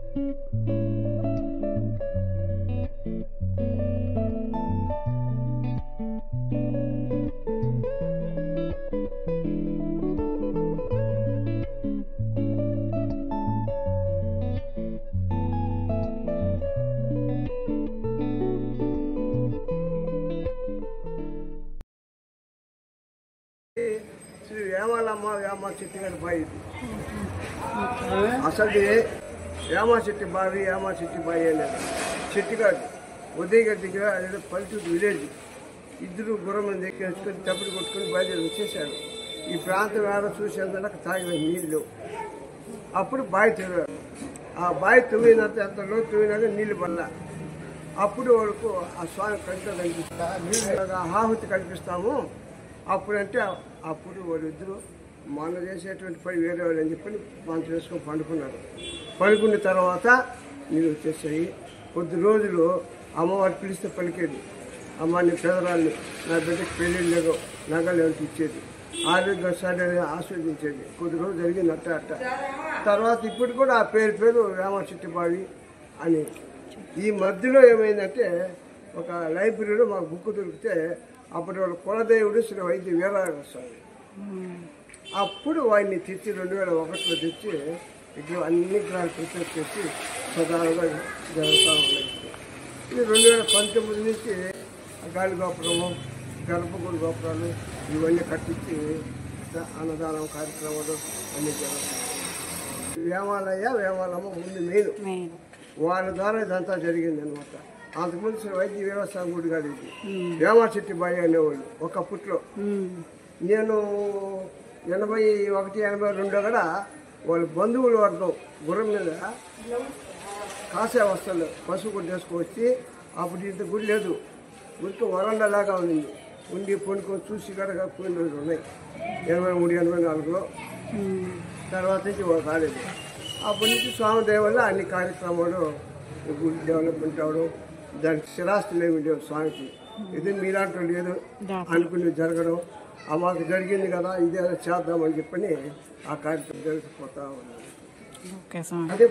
శ్రీ వేమాలమ్మ వేమ చెట్టు గారి బావి అసలు వేమ చెట్టు బావి వేమ చెట్టు బావి అనేది చెట్టు కాదు ఉదయగడ్డ దగ్గర అదే పల్లెటూరు విలేజ్ ఇద్దరు గుర్రం మీద ఎక్కించుకొని తప్పుడు కొట్టుకొని బయలుదేరి వచ్చేసారు. ఈ ప్రాంతం ఏదో చూసేందుకు తాగిన నీళ్ళు అప్పుడు బావి తవ్వారు. ఆ బావి తవ్వినంత ఎంత లోతు తవ్వినాక నీళ్ళు పడలా. అప్పుడు వాళ్ళకు ఆ స్వామి కంట్లో కనిపిస్తా నీళ్ళు ఆహుతి కనిపిస్తాము. అప్పుడంటే అప్పుడు వాళ్ళిద్దరూ మొన్న చేసేటువంటి పని వేరే వాళ్ళు అని చెప్పి మంచం వేసుకొని పండుకున్నారు. పడుకున్న తర్వాత నీళ్ళు వచ్చేసాయి. కొద్ది రోజులు అమ్మవారు పిలిస్తే పలికేది, అమ్మ నీ పేదరాళ్ళు నా బిడ్డకి పెళ్ళిళ్ళు నగలు ఏమిటి ఇచ్చేది, ఆరోగ్యశాలని ఆస్వాదించేది. కొద్ది రోజులు జరిగింది అట్ట తర్వాత ఇప్పుడు కూడా ఆ పేరు వేమ చెట్టు బావి అని. ఈ మధ్యలో ఏమైందంటే ఒక లైబ్రరీలో మాకు బుక్ దొరికితే అప్పుడు వాళ్ళ కులదేవుడు శ్రీ వైద్య వీరరాఘవ స్వామి. అప్పుడు వాడిని తెచ్చి 2001లో తెచ్చి ఇట్లా అన్ని గ్రహాలు ప్రిపేర్ చేసి ప్రధానంగా జరుగుతూ ఉన్నాయి. ఇది 2019 నుంచి గాలి గోపురము గర్భగుడి గోపురాలు ఇవన్నీ కట్టించి అన్నదానం కార్యక్రమాలు అన్నీ జరుగుతాయి. వేమాలమ్మ ముందు మెయిన్ వాళ్ళ ద్వారా ఇదంతా జరిగింది అనమాట. అంతకుముందు శ్రీ వైద్య వీరస్వామి గుడి గారు ఇది వేమ చెట్టు బావి అనేవాళ్ళు ఒకప్పట్లో. నేను 81, 82 కూడా వాళ్ళ బంధువుల వర్గం గుర్రం మీద కాసే వస్తాడు పసుపు గుడ్డ వేసుకొచ్చి అప్పుడు ఇంత గుడి లేదు, గుడికి వరండాలాగా ఉంది. ఉండి పొండుకొని చూసి కూడా పోయిన రోజులు ఉన్నాయి 83, 84లో. తర్వాత నుంచి కాలేదు. అప్పటి నుంచి స్వామి దయ వల్ల అన్ని కార్యక్రమాలు గుడి డెవలప్మెంట్ అవడం, దానికి స్థిరాస్తులు ఏమి లేవు స్వామికి. ఇది మీలాంటి లేదు అనుకుని జరగడం, మాకు జరిగింది కదా ఇదే చేద్దామని చెప్పని ఆ కార్యక్రమం జరిగిపోతా ఉన్నాను. అదే